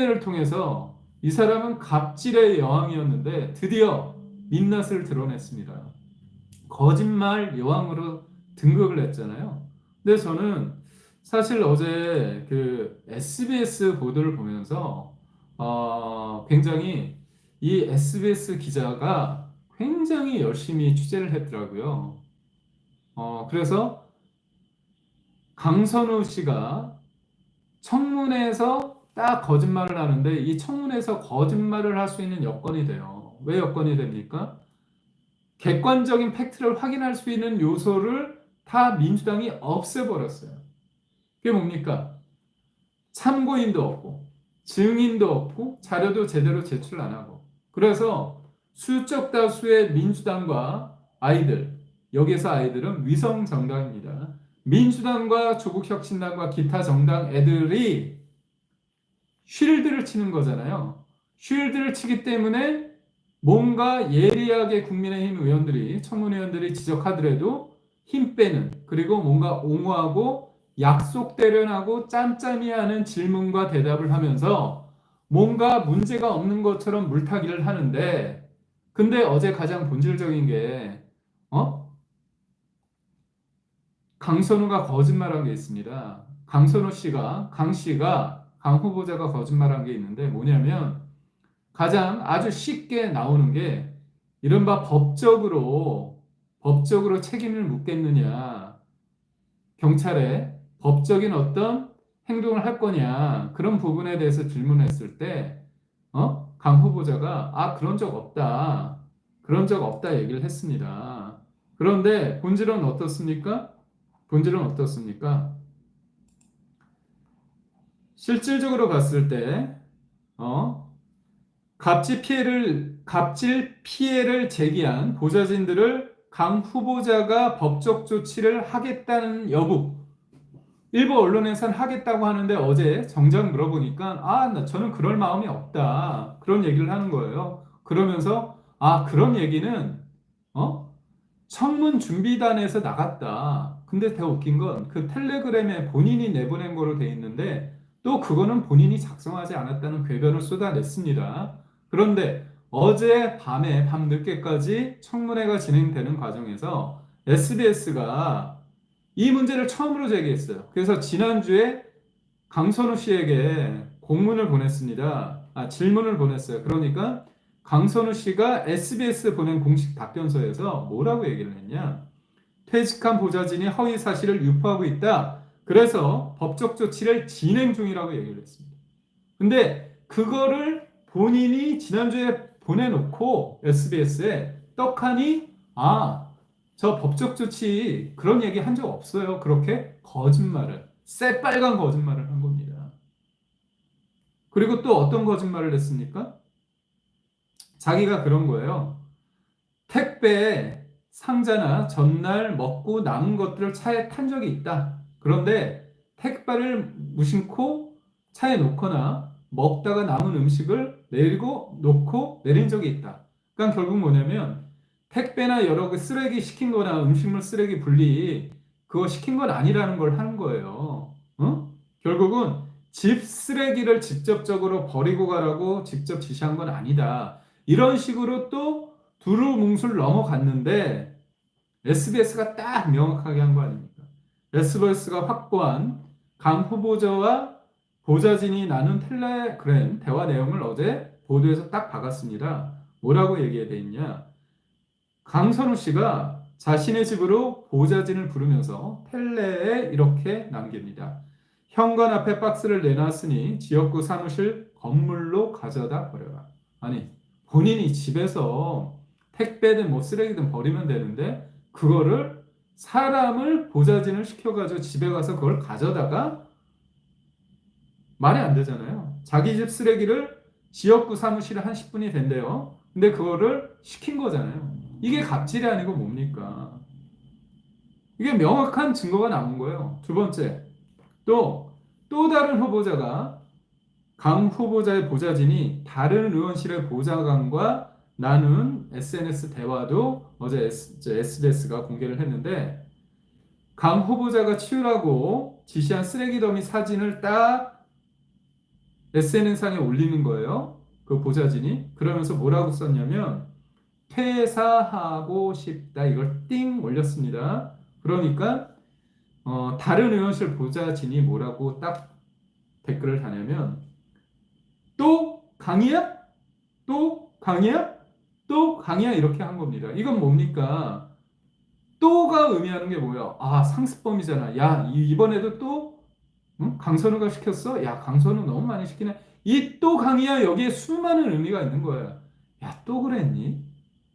인터넷을 통해서 이 사람은 갑질의 여왕이었는데 드디어 민낯을 드러냈습니다. 거짓말 여왕으로 등극을 했잖아요. 근데 저는 사실 어제 그 SBS 보도를 보면서 굉장히 이 SBS 기자가 굉장히 열심히 취재를 했더라고요. 그래서 강선우 씨가 청문회에서 딱 거짓말을 하는데 이 청문회에서 거짓말을 할 수 있는 여건이 돼요. 왜 여건이 됩니까? 객관적인 팩트를 확인할 수 있는 요소를 다 민주당이 없애버렸어요. 그게 뭡니까? 참고인도 없고, 증인도 없고, 자료도 제대로 제출 안 하고. 그래서 수적 다수의 민주당과 아이들, 여기서 아이들은 위성 정당입니다. 민주당과 조국혁신당과 기타 정당 애들이 쉴드를 치는 거잖아요. 쉴드를 치기 때문에 뭔가 예리하게 국민의힘 의원들이, 청문위원들이 지적하더라도 힘 빼는, 그리고 뭔가 옹호하고 약속대련하고 짬짬이하는 질문과 대답을 하면서 뭔가 문제가 없는 것처럼 물타기를 하는데, 근데 어제 가장 본질적인 게, 강선우가 거짓말한 게 있습니다. 강선우 씨가, 강 후보자가 거짓말한 게 있는데 뭐냐면, 가장 아주 쉽게 나오는 게 이른바 법적으로 책임을 묻겠느냐, 경찰에 법적인 어떤 행동을 할 거냐, 그런 부분에 대해서 질문했을 때 강 후보자가 그런 적 없다 얘기를 했습니다. 그런데 본질은 어떻습니까? 본질은 어떻습니까? 실질적으로 봤을 때 어? 갑질 피해를 제기한 보좌진들을 강 후보자가 법적 조치를 하겠다는 여부. 일부 언론에서는 하겠다고 하는데 어제 정작 물어보니까 저는 그럴 마음이 없다. 그런 얘기를 하는 거예요. 그러면서 그런 얘기는 어? 청문 준비단에서 나갔다. 근데 더 웃긴 건 그 텔레그램에 본인이 내보낸 거로 돼 있는데 또 그거는 본인이 작성하지 않았다는 궤변을 쏟아냈습니다. 그런데 어제 밤에 밤늦게까지 청문회가 진행되는 과정에서 SBS가 이 문제를 처음으로 제기했어요. 그래서 지난주에 강선우 씨에게 공문을 보냈습니다. 질문을 보냈어요. 그러니까 강선우 씨가 SBS 보낸 공식 답변서에서 뭐라고 얘기를 했냐? 퇴직한 보좌진이 허위 사실을 유포하고 있다. 그래서 법적 조치를 진행 중이라고 얘기를 했습니다. 근데 그거를 본인이 지난주에 보내놓고 SBS에 떡하니 저 법적 조치 그런 얘기 한 적 없어요. 그렇게 거짓말을 새빨간 거짓말을 한 겁니다. 그리고 또 어떤 거짓말을 했습니까? 자기가 그런 거예요. 택배 상자나 전날 먹고 남은 것들을 차에 탄 적이 있다. 그런데 택배를 무심코 차에 놓거나 먹다가 남은 음식을 내리고 놓고 내린 적이 있다. 그러니까 결국 뭐냐면 택배나 여러 그 쓰레기 시킨 거나 음식물 쓰레기 분리 그거 시킨 건 아니라는 걸 하는 거예요. 결국은 집 쓰레기를 직접적으로 버리고 가라고 직접 지시한 건 아니다. 이런 식으로 또 두루뭉술 넘어갔는데 SBS가 딱 명확하게 한 거 아닙니까? SBS가 확보한 강 후보자와 보좌진이 나눈 텔레그램 대화 내용을 어제 보도에서 딱 박았습니다. 뭐라고 얘기해 있냐? 강선우 씨가 자신의 집으로 보좌진을 부르면서 텔레에 이렇게 남깁니다. 현관 앞에 박스를 내놨으니 지역구 사무실 건물로 가져다 버려라. 아니, 본인이 집에서 택배든 뭐 쓰레기든 버리면 되는데 그거를 사람을 보좌진을 시켜가지고 집에 가서 그걸 가져다가 말이 안 되잖아요. 자기 집 쓰레기를 지역구 사무실에 한 10분이 된대요. 근데 그거를 시킨 거잖아요. 이게 갑질이 아니고 뭡니까? 이게 명확한 증거가 나온 거예요. 두 번째, 또 다른 후보자가 강 후보자의 보좌진이 다른 의원실의 보좌관과 나눈 SNS 대화도 어제 SBS가 공개를 했는데 강 후보자가 치우라고 지시한 쓰레기 더미 사진을 딱 SNS상에 올리는 거예요. 그 보좌진이. 그러면서 뭐라고 썼냐면 퇴사하고 싶다. 이걸 띵 올렸습니다. 그러니까 다른 의원실 보좌진이 뭐라고 딱 댓글을 다냐면 또 강의야? 또 강의야? 또 강의야? 이렇게 한 겁니다. 이건 뭡니까? 또가 의미하는 게 뭐야? 아, 상습범이잖아. 야, 이번에도 또 응? 강선우가 시켰어? 야, 강선우 너무 많이 시키네. 이 또 강의야 여기에 수많은 의미가 있는 거야. 야, 또 그랬니?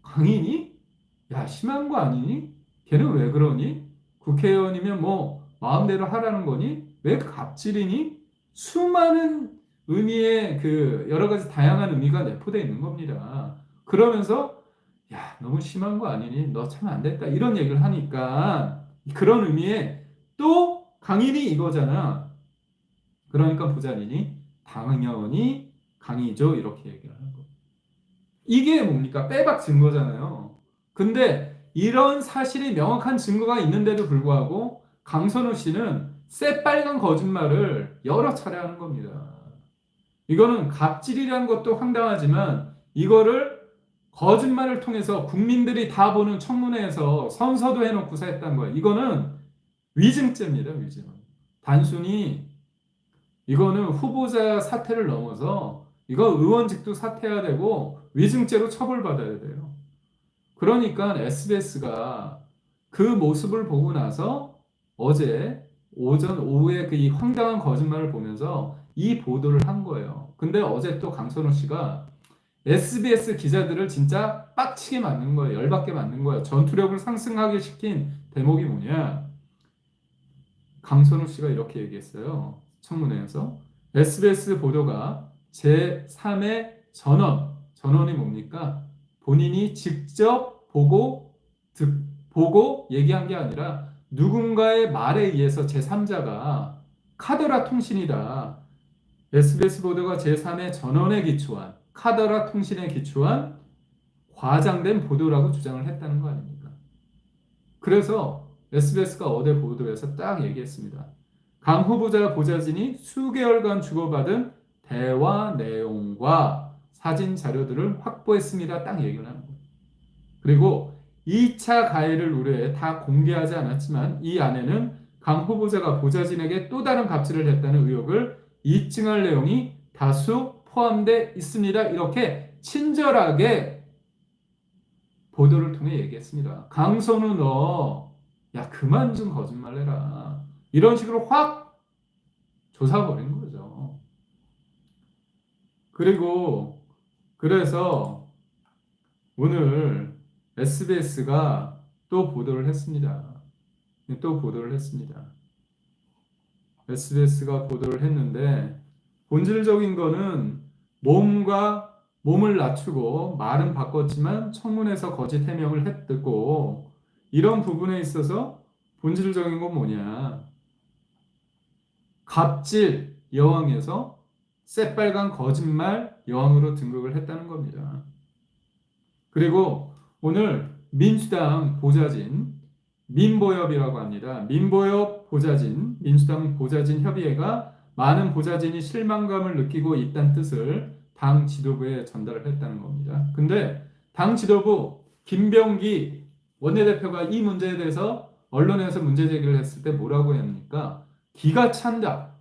강의니? 야, 심한 거 아니니? 걔는 왜 그러니? 국회의원이면 뭐 마음대로 하라는 거니? 왜 갑질이니? 수많은 의미의 그 여러 가지 다양한 의미가 내포되어 있는 겁니다. 그러면서 야, 너무 심한 거 아니니? 너 참 안 됐다. 이런 얘기를 하니까 그런 의미의 또 강인이 이거잖아. 그러니까 부자리니 당연히 강이죠. 이렇게 얘기를 하는 거예요. 이게 뭡니까? 빼박 증거잖아요. 근데 이런 사실이 명확한 증거가 있는데도 불구하고 강선우 씨는 새빨간 거짓말을 여러 차례 하는 겁니다. 이거는 갑질이라는 것도 황당하지만 이거를 거짓말을 통해서 국민들이 다 보는 청문회에서 선서도 해놓고서 했다는 거예요. 이거는 위증죄입니다. 위증. 단순히 이거는 후보자 사퇴를 넘어서 이거 의원직도 사퇴해야 되고 위증죄로 처벌받아야 돼요. 그러니까 SBS가 그 모습을 보고 나서 어제 오전 오후에 그 이 황당한 거짓말을 보면서 이 보도를 한 거예요. 근데 어제 또 강선호 씨가 SBS 기자들을 진짜 빡치게 만든 거예요. 열받게 만든 거예요. 전투력을 상승하게 시킨 대목이 뭐냐? 강선우 씨가 이렇게 얘기했어요. 청문회에서. SBS 보도가 제3의 전원이 뭡니까? 본인이 직접 보고 얘기한 게 아니라 누군가의 말에 의해서 제3자가 카더라 통신이다. SBS 보도가 제3의 전원에 기초한 카더라 통신에 기초한 과장된 보도라고 주장을 했다는 거 아닙니까? 그래서 SBS가 어제 보도에서 딱 얘기했습니다. 강 후보자 보좌진이 수개월간 주고받은 대화 내용과 사진 자료들을 확보했습니다. 딱 얘기를 하는 거예요. 그리고 2차 가해를 우려해 다 공개하지 않았지만 이 안에는 강 후보자가 보좌진에게 또 다른 갑질을 했다는 의혹을 입증할 내용이 다수 포함되어 있습니다. 이렇게 친절하게 보도를 통해 얘기했습니다. 강선우 너, 야 그만 좀 거짓말 해라. 이런 식으로 확 조사버린 거죠. 그리고 그래서 오늘 SBS가 또 보도를 했습니다. 또 보도를 했습니다. SBS가 보도를 했는데 본질적인 거는 몸을 낮추고 말은 바꿨지만 청문회에서 거짓 해명을 했고 이런 부분에 있어서 본질적인 건 뭐냐? 갑질 여왕에서 새빨간 거짓말 여왕으로 등극을 했다는 겁니다. 그리고 오늘 민주당 보좌진 민보협이라고 합니다. 민보협 보좌진, 민주당 보좌진 협의회가 많은 보좌진이 실망감을 느끼고 있다는 뜻을 당 지도부에 전달을 했다는 겁니다. 근데 당 지도부 김병기 원내대표가 이 문제에 대해서 언론에서 문제 제기를 했을 때 뭐라고 합니까? 기가 찬다.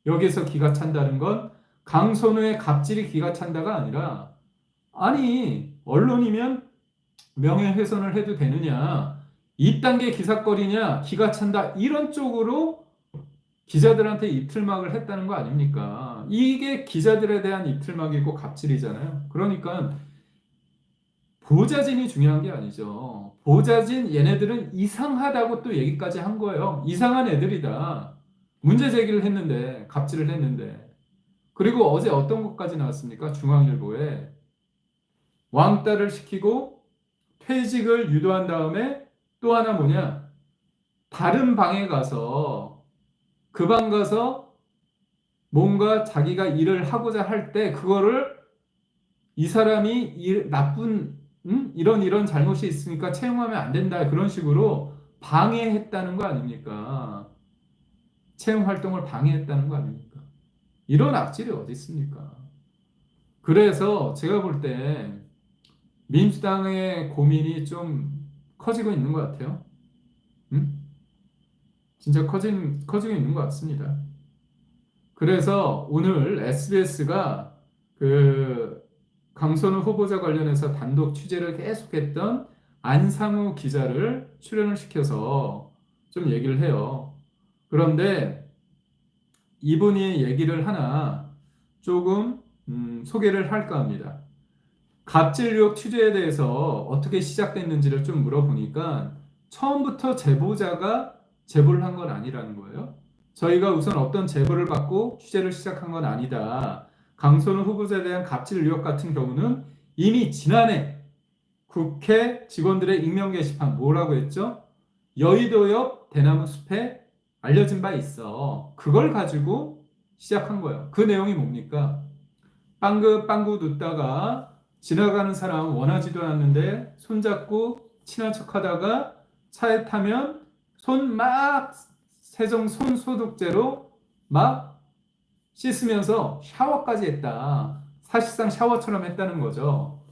여기서 기가 찬다는 건 강선우의 갑질이 기가 찬다가 아니라 아니 언론이면 명예훼손을 해도 되느냐 이딴 게 기사거리냐 기가 찬다 이런 쪽으로 기자들한테 입틀막을 했다는 거 아닙니까? 이게 기자들에 대한 입틀막이고 갑질이잖아요. 그러니까 보좌진이 중요한 게 아니죠. 보좌진 얘네들은 이상하다고 또 얘기까지 한 거예요. 이상한 애들이다. 문제 제기를 했는데 갑질을 했는데 그리고 어제 어떤 것까지 나왔습니까? 중앙일보에 왕따를 시키고 퇴직을 유도한 다음에 또 하나 뭐냐? 다른 방에 가서 그 방 가서 뭔가 자기가 일을 하고자 할 때 그거를 이 사람이 나쁜 이런 잘못이 있으니까 채용하면 안 된다 그런 식으로 방해했다는 거 아닙니까? 채용 활동을 방해했다는 거 아닙니까? 이런 악질이 어디 있습니까? 그래서 제가 볼 때 민주당의 고민이 좀 커지고 있는 것 같아요. 음? 진짜 커지고 있는 것 같습니다. 그래서 오늘 SBS가 그 강선우 후보자 관련해서 단독 취재를 계속했던 안상우 기자를 출연을 시켜서 좀 얘기를 해요. 그런데 이분이 얘기를 하나 조금 소개를 할까 합니다. 갑질 의혹 취재에 대해서 어떻게 시작됐는지를 좀 물어보니까 처음부터 제보자가 제보를 한 건 아니라는 거예요. 저희가 우선 어떤 제보를 받고 취재를 시작한 건 아니다. 강선우 후보자에 대한 갑질 의혹 같은 경우는 이미 지난해 국회 직원들의 익명 게시판 뭐라고 했죠? 여의도 옆 대나무 숲에 알려진 바 있어. 그걸 가지고 시작한 거예요. 그 내용이 뭡니까? 빵긋빵긋 웃다가 지나가는 사람 원하지도 않는데 손잡고 친한 척 하다가 차에 타면 손 막 세정 손 소독제로 막 씻으면서 샤워까지 했다. 사실상 샤워처럼 했다는 거죠.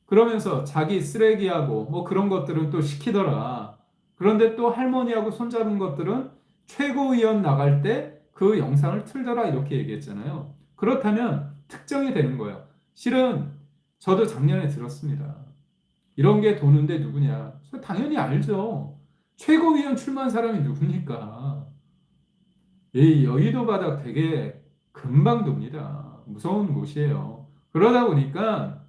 그러면서 자기 쓰레기하고 뭐 그런 것들은 또 시키더라. 그런데 또 할머니하고 손잡은 것들은 최고위원 나갈 때 그 영상을 틀더라 이렇게 얘기했잖아요. 그렇다면 특정이 되는 거예요. 실은 저도 작년에 들었습니다. 이런 게 도는데 누구냐? 저 당연히 알죠. 최고위원 출마한 사람이 누굽니까? 이 여의도 바닥 되게 금방 돕니다. 무서운 곳이에요. 그러다 보니까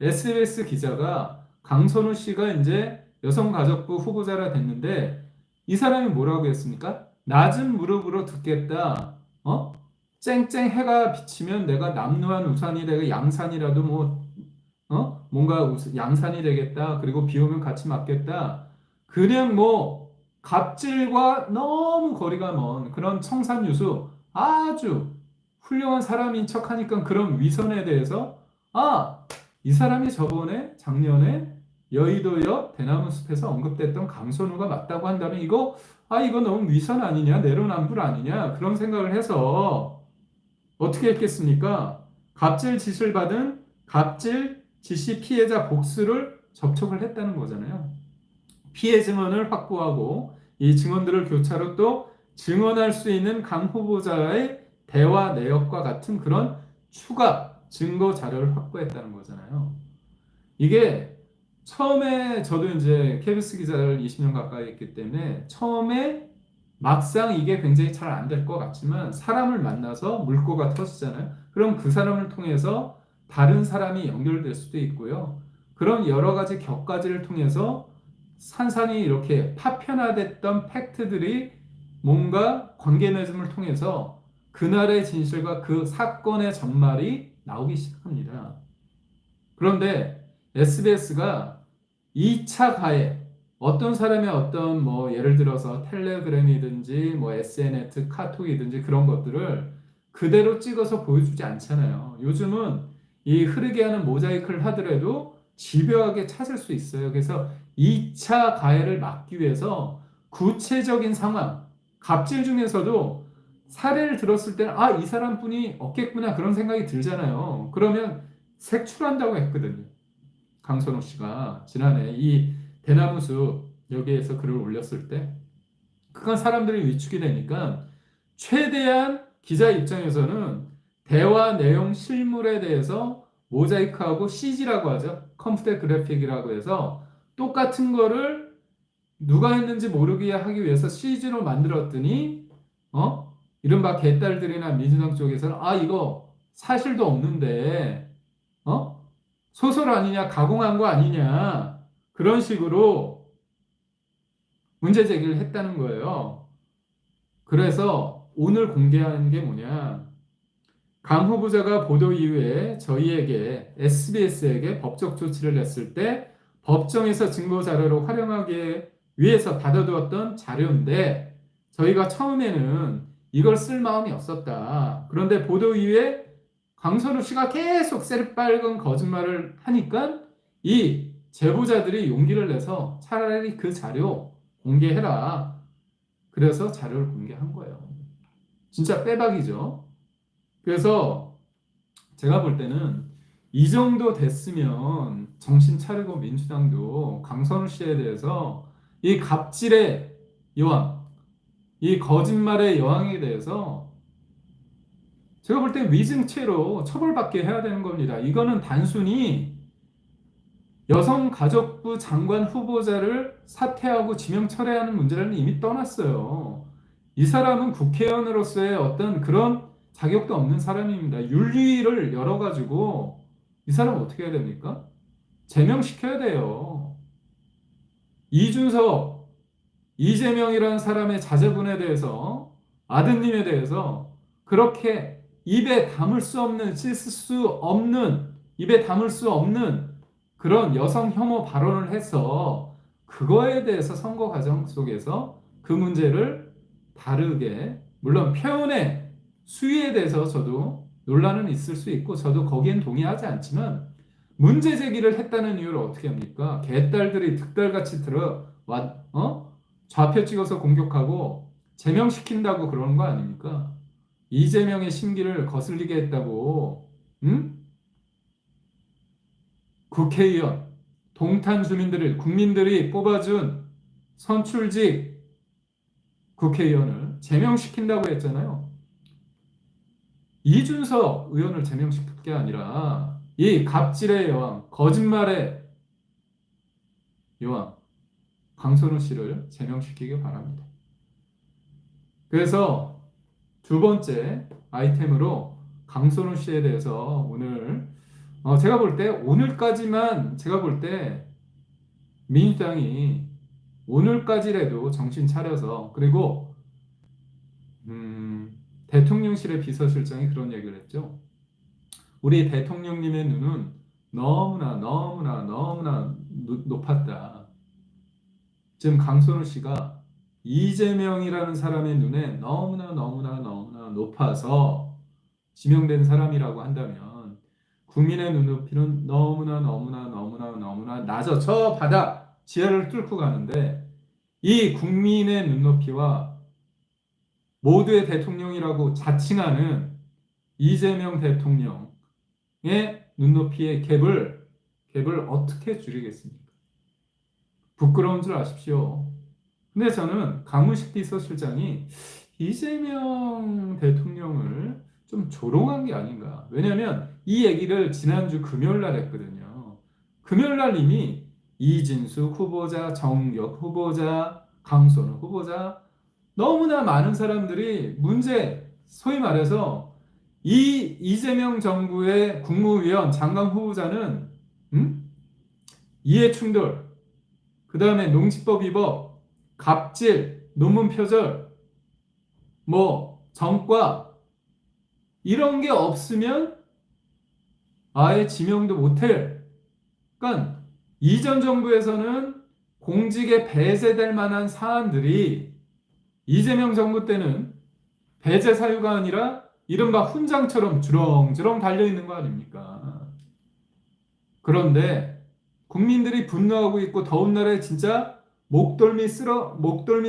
SBS 기자가 강선우 씨가 이제 여성가족부 후보자라 됐는데 이 사람이 뭐라고 했습니까? 낮은 무릎으로 듣겠다. 쨍쨍 해가 비치면 내가 남루한 우산이 되고 양산이라도 뭔가 양산이 되겠다. 그리고 비 오면 같이 맞겠다. 그냥 뭐 갑질과 너무 거리가 먼 그런 청산유수 아주 훌륭한 사람인 척하니까 그런 위선에 대해서 이 사람이 저번에 작년에 여의도 옆 대나무 숲에서 언급됐던 강선우가 맞다고 한다면 이거 너무 위선 아니냐 내로남불 아니냐 그런 생각을 해서 어떻게 했겠습니까? 갑질 지시를 받은 갑질 지시 피해자 복수를 접촉을 했다는 거잖아요. 피해 증언을 확보하고 이 증언들을 교차로 또 증언할 수 있는 강 후보자의 대화 내역과 같은 그런 추가 증거 자료를 확보했다는 거잖아요. 이게 처음에 저도 이제 KBS 기자를 20년 가까이 했기 때문에 처음에 막상 이게 굉장히 잘 안 될 것 같지만 사람을 만나서 물꼬가 터지잖아요. 그럼 그 사람을 통해서 다른 사람이 연결될 수도 있고요. 그런 여러 가지 격가지를 통해서 산산이 이렇게 파편화됐던 팩트들이 뭔가 관계 맺음을 통해서 그날의 진실과 그 사건의 전말이 나오기 시작합니다. 그런데 SBS가 2차 가해 어떤 사람의 어떤 뭐 예를 들어서 텔레그램이든지 뭐 SNS, 카톡이든지 그런 것들을 그대로 찍어서 보여주지 않잖아요. 요즘은 이 흐르게 하는 모자이크를 하더라도 집요하게 찾을 수 있어요. 그래서 2차 가해를 막기 위해서 구체적인 상황, 갑질 중에서도 사례를 들었을 때는 이 사람뿐이 없겠구나 그런 생각이 들잖아요. 그러면 색출한다고 했거든요. 강선욱 씨가 지난해 이 대나무숲 여기에서 글을 올렸을 때 그간 사람들이 위축이 되니까 최대한 기자 입장에서는 대화 내용 실물에 대해서 모자이크하고 CG라고 하죠. 컴퓨터 그래픽이라고 해서 똑같은 거를 누가 했는지 모르게 하기 위해서 CG로 만들었더니 이른바 개딸들이나 민주당 쪽에서는 이거 사실도 없는데 소설 아니냐 가공한 거 아니냐 그런 식으로 문제 제기를 했다는 거예요. 그래서 오늘 공개한 게 뭐냐 강 후보자가 보도 이후에 저희에게 SBS에게 법적 조치를 냈을 때 법정에서 증거 자료로 활용하기 위해서 받아두었던 자료인데 저희가 처음에는 이걸 쓸 마음이 없었다. 그런데 보도 이후에 강선우 씨가 계속 새빨간 거짓말을 하니까 이 제보자들이 용기를 내서 차라리 그 자료 공개해라. 그래서 자료를 공개한 거예요. 진짜 빼박이죠. 그래서 제가 볼 때는 이 정도 됐으면 정신 차리고 민주당도 강선우 씨에 대해서 이 갑질의 여왕, 이 거짓말의 여왕에 대해서 제가 볼 땐 위증죄로 처벌받게 해야 되는 겁니다. 이거는 단순히 여성가족부 장관 후보자를 사퇴하고 지명 철회하는 문제를 이미 떠났어요. 이 사람은 국회의원으로서의 어떤 그런 자격도 없는 사람입니다. 윤리를 열어가지고 이 사람 어떻게 해야 됩니까? 제명시켜야 돼요. 이준석, 이재명이라는 사람의 자제분에 대해서, 아드님에 대해서 그렇게 입에 담을 수 없는, 씻을 수 없는, 입에 담을 수 없는 그런 여성 혐오 발언을 해서 그거에 대해서 선거 과정 속에서 그 문제를 다르게, 물론 표현의 수위에 대해서 저도 논란은 있을 수 있고 저도 거기엔 동의하지 않지만 문제 제기를 했다는 이유를 어떻게 합니까? 개딸들이 득달같이 들어와 좌표 찍어서 공격하고 제명시킨다고 그러는 거 아닙니까? 이재명의 심기를 거슬리게 했다고, 응? 국회의원, 동탄 주민들을, 국민들이 뽑아준 선출직 국회의원을 제명시킨다고 했잖아요. 이준석 의원을 제명시킬 게 아니라 이 갑질의 여왕, 거짓말의 여왕, 강선우 씨를 제명시키기 바랍니다. 그래서 두 번째 아이템으로 강선우 씨에 대해서 오늘 제가 볼 때 오늘까지만 제가 볼 때 민주당이 오늘까지라도 정신 차려서 그리고 대통령실의 비서실장이 그런 얘기를 했죠. 우리 대통령님의 눈은 너무나 너무나 너무나 높았다. 지금 강선우 씨가 이재명이라는 사람의 눈에 너무나 너무나 너무나 높아서 지명된 사람이라고 한다면 국민의 눈높이는 너무나 너무나 너무나 너무나 낮아 저 바다 지하를 뚫고 가는데 이 국민의 눈높이와 모두의 대통령이라고 자칭하는 이재명 대통령의 눈높이의 갭을 어떻게 줄이겠습니까? 부끄러운 줄 아십시오. 근데 저는 강훈식 비서실장이 이재명 대통령을 좀 조롱한 게 아닌가. 왜냐하면 이 얘기를 지난주 금요일 날 했거든요. 금요일 날 이미 이진숙 후보자, 정역 후보자, 강선우 후보자 너무나 많은 사람들이 소위 말해서 이 이재명 정부의 국무위원 장관 후보자는 이해충돌, 그 다음에 농지법 위법, 갑질, 논문 표절, 정과 이런 게 없으면 아예 지명도 못할. 그러니까 이전 정부에서는 공직에 배제될 만한 사안들이 이재명 정부 때는 배제 사유가 아니라 이른바 훈장처럼 주렁주렁 달려있는 거 아닙니까? 그런데 국민들이 분노하고 있고 더운 날에 진짜 목덜미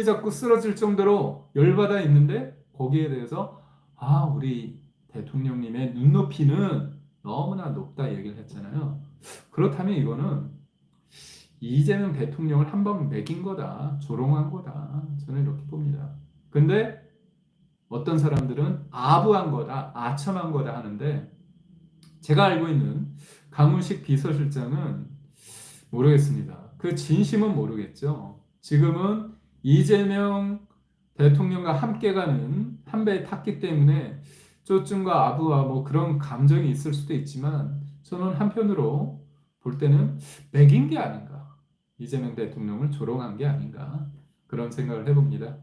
잡고 쓰러질 정도로 열받아 있는데 거기에 대해서 우리 대통령님의 눈높이는 너무나 높다 얘기를 했잖아요. 그렇다면 이거는 이재명 대통령을 한 번 매긴 거다. 조롱한 거다. 저는 이렇게 봅니다. 근데 어떤 사람들은 아부한 거다. 아첨한 거다 하는데 제가 알고 있는 강훈식 비서실장은 모르겠습니다. 그 진심은 모르겠죠. 지금은 이재명 대통령과 함께 가는 한 배에 탔기 때문에 쪼증과 아부와 그런 감정이 있을 수도 있지만 저는 한편으로 볼 때는 매긴 게 아닌가. 이재명 대통령을 조롱한 게 아닌가. 그런 생각을 해봅니다.